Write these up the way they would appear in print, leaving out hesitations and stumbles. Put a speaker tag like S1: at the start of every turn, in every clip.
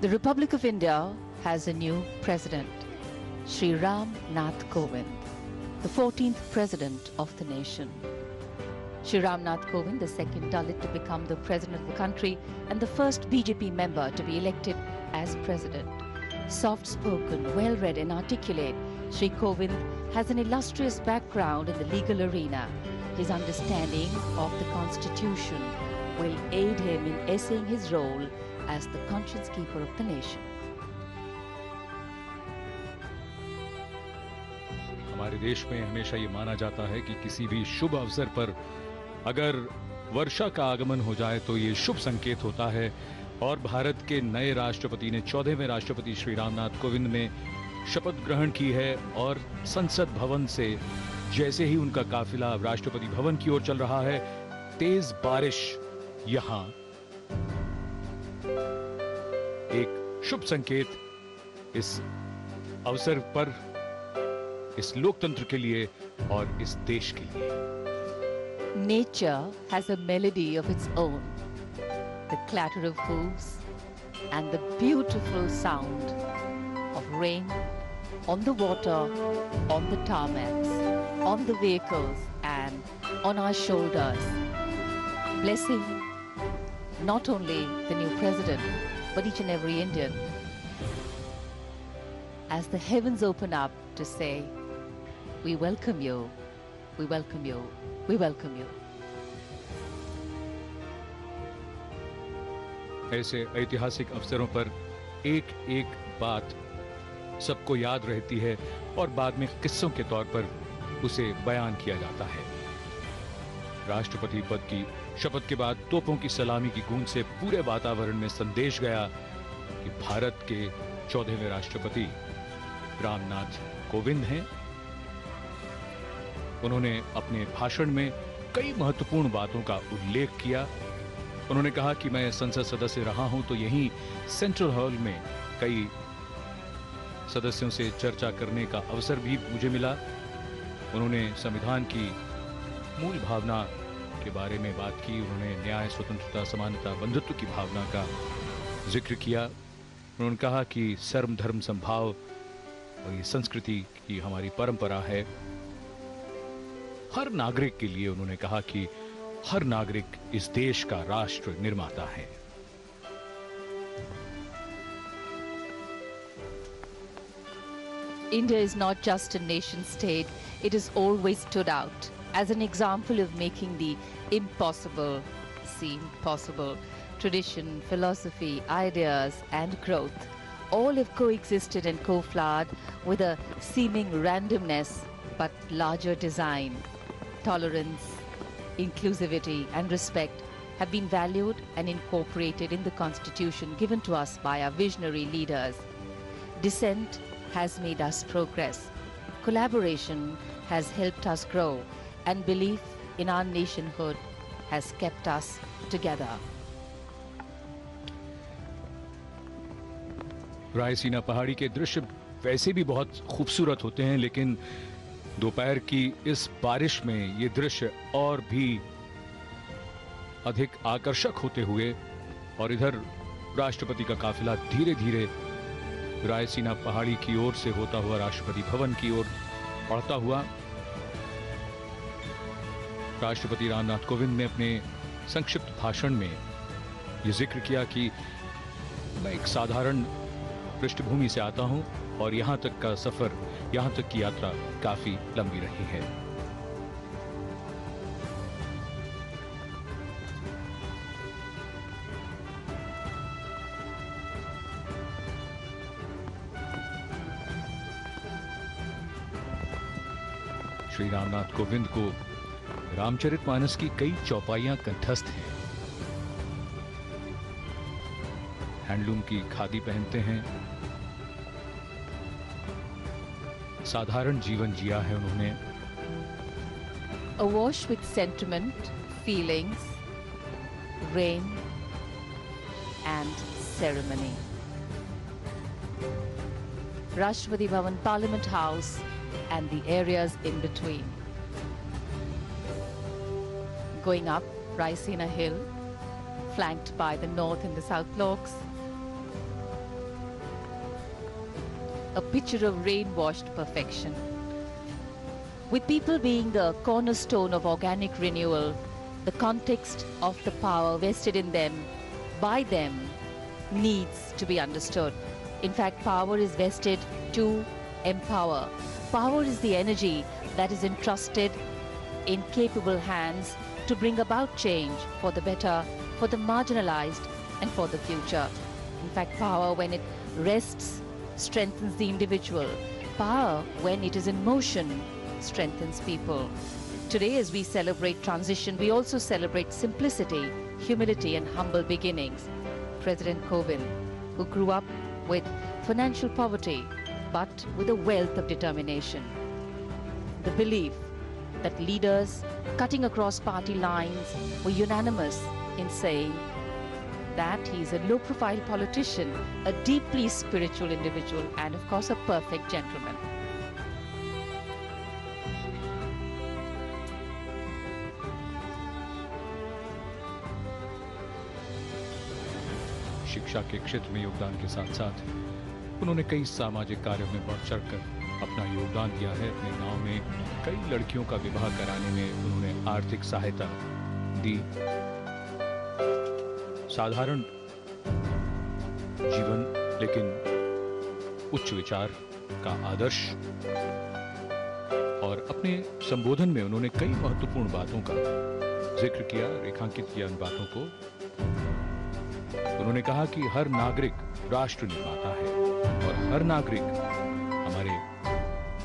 S1: The Republic of India has a new president, Shri Ram Nath Kovind, the 14th president of the nation. Shri Ram Nath Kovind, the second Dalit to become the president of the country and the first BJP member to be elected as president. Soft-spoken, well-read and articulate, Shri Kovind has an illustrious background in the legal arena. His understanding of the Constitution will aid him in essaying his role as the conscience keeper of the nation.
S2: हमारे देश में हमेशा ये माना जाता है कि किसी भी शुभ अवसर पर अगर वर्षा का आगमन हो जाए तो ये शुभ संकेत होता है। और भारत के नए राष्ट्रपति ने 14वें राष्ट्रपति श्री रामनाथ कोविंद ने शपथ ग्रहण की है और संसद भवन से जैसे ही उनका काफिला राष्ट्रपति भवन की ओर चल रहा है, तेज बारिश यहां एक शुभ संकेत इस अवसर पर, इस लोकतंत्र के लिए और इस देश के लिए।
S1: Nature has a melody of its own, the clatter of hooves and the beautiful sound of rain on the water, on the tarmacs, on the vehicles and on our shoulders, blessing not only the new president but each and every Indian as the heavens open up to say, we welcome you, we welcome you, we welcome you.
S2: ऐसे ऐतिहासिक अवसरों पर एक एक बात सबको याद रहती है और बाद में किस्सों के तौर पर उसे बयान किया जाता है। राष्ट्रपति पद की शपथ के बाद तोपों की सलामी की गूंज से पूरे वातावरण में संदेश गया कि भारत के 14वें राष्ट्रपति रामनाथ कोविंद हैं। उन्होंने अपने भाषण में कई महत्वपूर्ण बातों का उल्लेख किया। उन्होंने कहा कि मैं संसद सदस्य रहा हूं तो यहीं सेंट्रल हॉल में कई सदस्यों से चर्चा करने का अवसर भी मुझे मिला। उन्होंने संविधान की मूल भावना के बारे में बात की। उन्होंने न्याय, स्वतंत्रता, समानता, बंधुत्व की भावना का जिक्र किया। उन्होंने कहा कि सर्व धर्म समभाव और ये संस्कृति की हमारी परंपरा है। हर नागरिक के लिए उन्होंने कहा कि हर नागरिक इस देश का राष्ट्र निर्माता है।
S1: India is not just a nation state, it has always stood out as an example of making the impossible seem possible. Tradition, philosophy, ideas and growth all have coexisted and co-flowered with a seeming randomness but larger design. Tolerance, inclusivity and respect have been valued and incorporated in the Constitution given to us by our visionary leaders. Dissent has made us progress. Collaboration has helped us grow, and belief in our nationhood has kept us together.
S2: Raisina पहाड़ी के दृश्य वैसे भी बहुत खूबसूरत होते हैं, लेकिन दोपहर की इस बारिश में ये दृश्य और भी अधिक आकर्षक होते हुए, और इधर राष्ट्रपति का काफिला धीरे धीरे रायसीना पहाड़ी की ओर से होता हुआ राष्ट्रपति भवन की ओर बढ़ता हुआ। राष्ट्रपति रामनाथ कोविंद ने अपने संक्षिप्त भाषण में ये जिक्र किया कि मैं एक साधारण पृष्ठभूमि से आता हूं और यहां तक का सफर, यहां तक की यात्रा काफी लंबी रही है। श्री रामनाथ कोविंद को रामचरितमानस की कई चौपाइयां कंठस्थ हैं। हैंडलूम की खादी पहनते हैं। साधारण जीवन जिया है उन्होंने।
S1: Awash with sentiment, feelings, rain and ceremony. Rashtrapati Bhavan, Parliament House and the areas in between. Going up Raisina Hill, flanked by the North and the South Locks, a picture of rain-washed perfection. With people being the cornerstone of organic renewal, the context of the power vested in them, by them, needs to be understood. In fact, power is vested to empower. Power is the energy that is entrusted in capable hands to bring about change for the better, for the marginalized, and for the future. In fact, power, when it rests, strengthens the individual. Power, when it is in motion, strengthens people. Today, as we celebrate transition, we also celebrate simplicity, humility, and humble beginnings. President Kovind, who grew up with financial poverty, but with a wealth of determination. The belief that leaders cutting across party lines were unanimous in saying that he's a low-profile politician, a deeply spiritual individual, and of course a perfect gentleman.
S2: शिक्षा के क्षेत्र में योगदान के साथ साथ उन्होंने कई सामाजिक कार्यों में बढ़ चढ़कर अपना योगदान दिया है। अपने गांव में कई लड़कियों का विवाह कराने में उन्होंने आर्थिक सहायता दी। साधारण जीवन लेकिन उच्च विचार का आदर्श, और अपने संबोधन में उन्होंने कई महत्वपूर्ण बातों का जिक्र किया, रेखांकित किया उन बातों को। उन्होंने कहा कि हर नागरिक राष्ट्र निर्माता है और हर नागरिक हमारे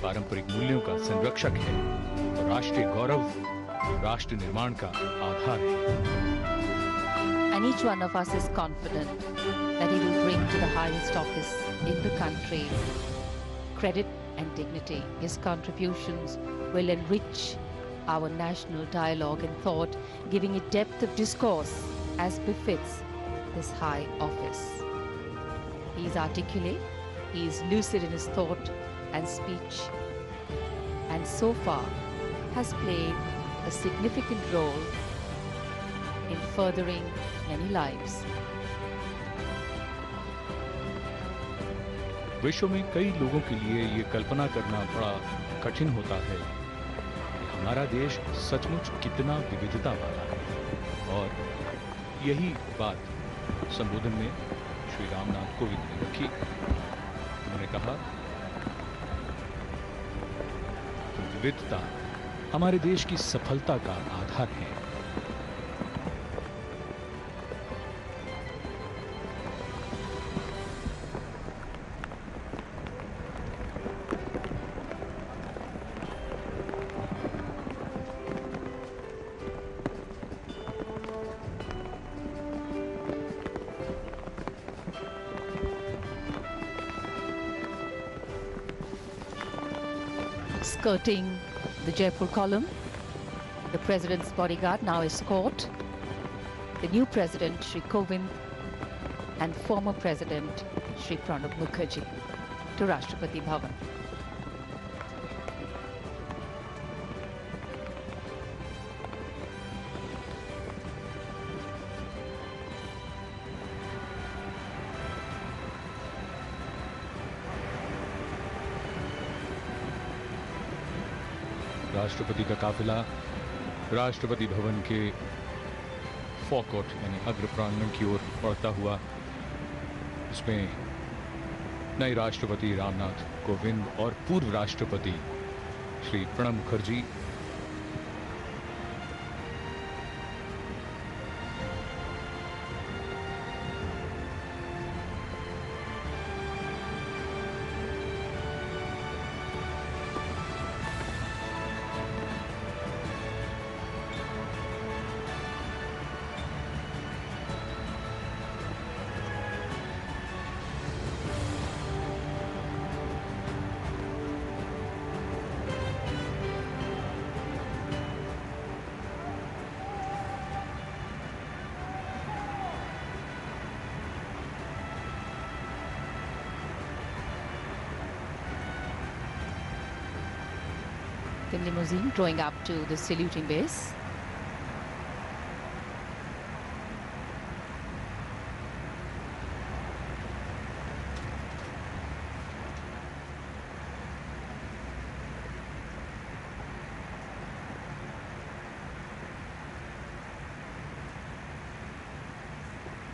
S2: पारंपरिक मूल्यों का संरक्षक है और राष्ट्रीय गौरव राष्ट्र निर्माण का आधार है।
S1: And each one of us is confident that he will bring to the highest office in the country credit and dignity. His contributions will enrich our national dialogue and thought, giving it depth of discourse as befits this high office. He is articulate, he is lucid in his thought and speech, and so far has played a significant role in furthering many lives.
S2: विश्व में कई लोगों के लिए ये कल्पना करना बड़ा कठिन होता है कि हमारा देश सचमुच कितना विविधता वाला है, और यही बात संबोधन में श्री रामनाथ कोविंद ने रखी। उन्होंने कहा, विविधता हमारे देश की सफलता का आधार है।
S1: Skirting the Jaipur column, the President's bodyguard now escort the new President Shri Kovind and former President Shri Pranab Mukherjee to Rashtrapati Bhavan.
S2: राष्ट्रपति का काफिला राष्ट्रपति भवन के फोकॉट यानी अग्र प्रांगण की ओर बढ़ता हुआ, इसमें नए राष्ट्रपति रामनाथ कोविंद और पूर्व राष्ट्रपति Shri Pranab Mukherjee,
S1: The limousine drawing up to the saluting base.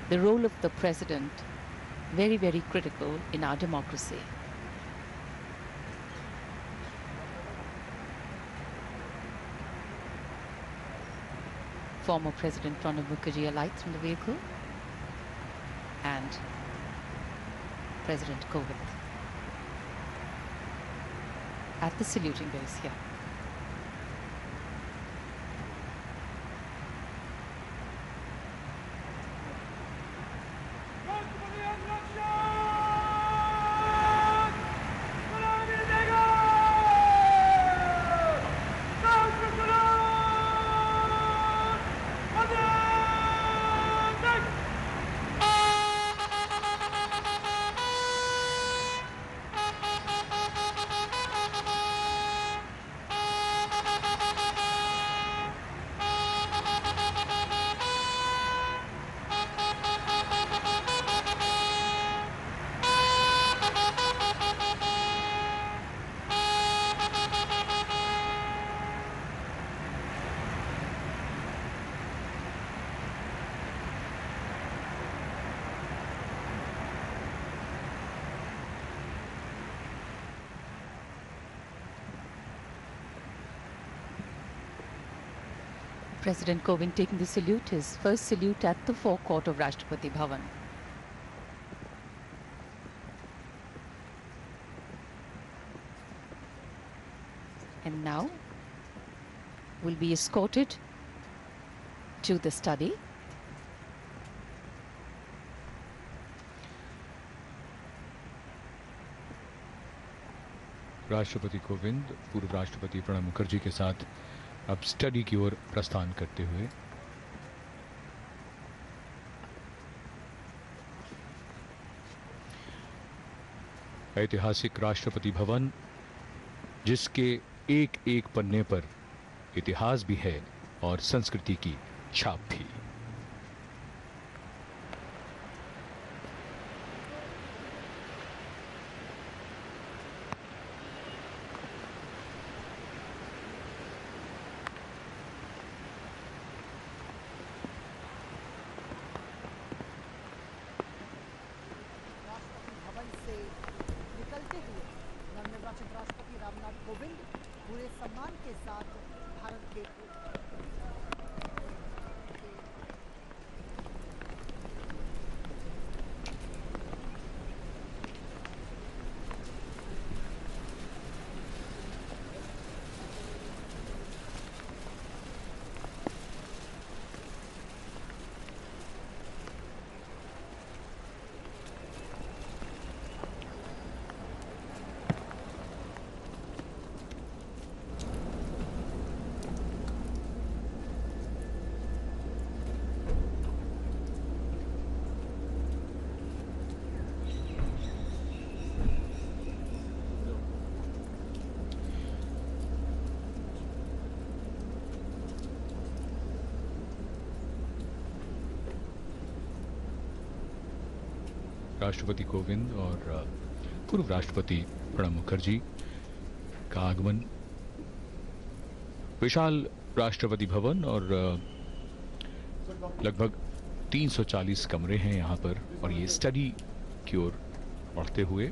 S1: the role of the president very, very critical in our democracy. Former President Pranab Mukherjee alights from the vehicle, and President Kovind at the saluting base here. President Kovind taking the salute, his first salute at the forecourt of Rashtrapati Bhavan. And now will be escorted to the study.
S2: राष्ट्रपति कोविंद पूर्व राष्ट्रपति प्रणब मुखर्जी के साथ अब study की ओर प्रस्थान करते हुए ऐतिहासिक राष्ट्रपति भवन, जिसके एक एक पन्ने पर इतिहास भी है और संस्कृति की छाप भी।
S3: राष्ट्रपति रामनाथ कोविंद पूरे सम्मान के साथ भारत के
S2: राष्ट्रपति कोविंद और पूर्व राष्ट्रपति प्रणब मुखर्जी का आगमन विशाल राष्ट्रपति भवन और लगभग 340 कमरे हैं यहां पर, और ये स्टडी की ओर बढ़ते हुए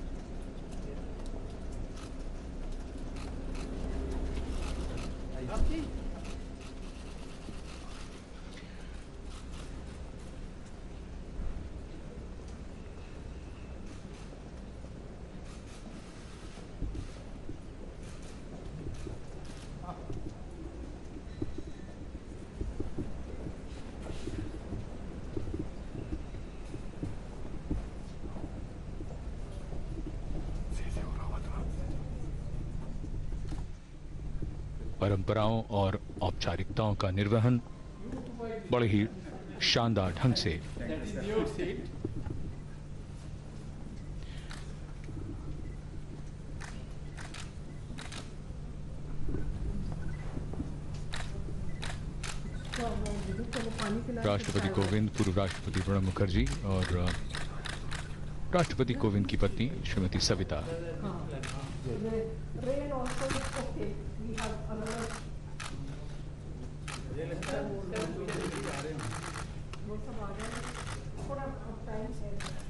S2: परंपराओं और औपचारिकताओं का निर्वहन बड़े ही शानदार ढंग से राष्ट्रपति कोविंद, पूर्व राष्ट्रपति प्रणब मुखर्जी और राष्ट्रपति कोविंद की पत्नी श्रीमती सविता।
S4: थोड़ा टाइम से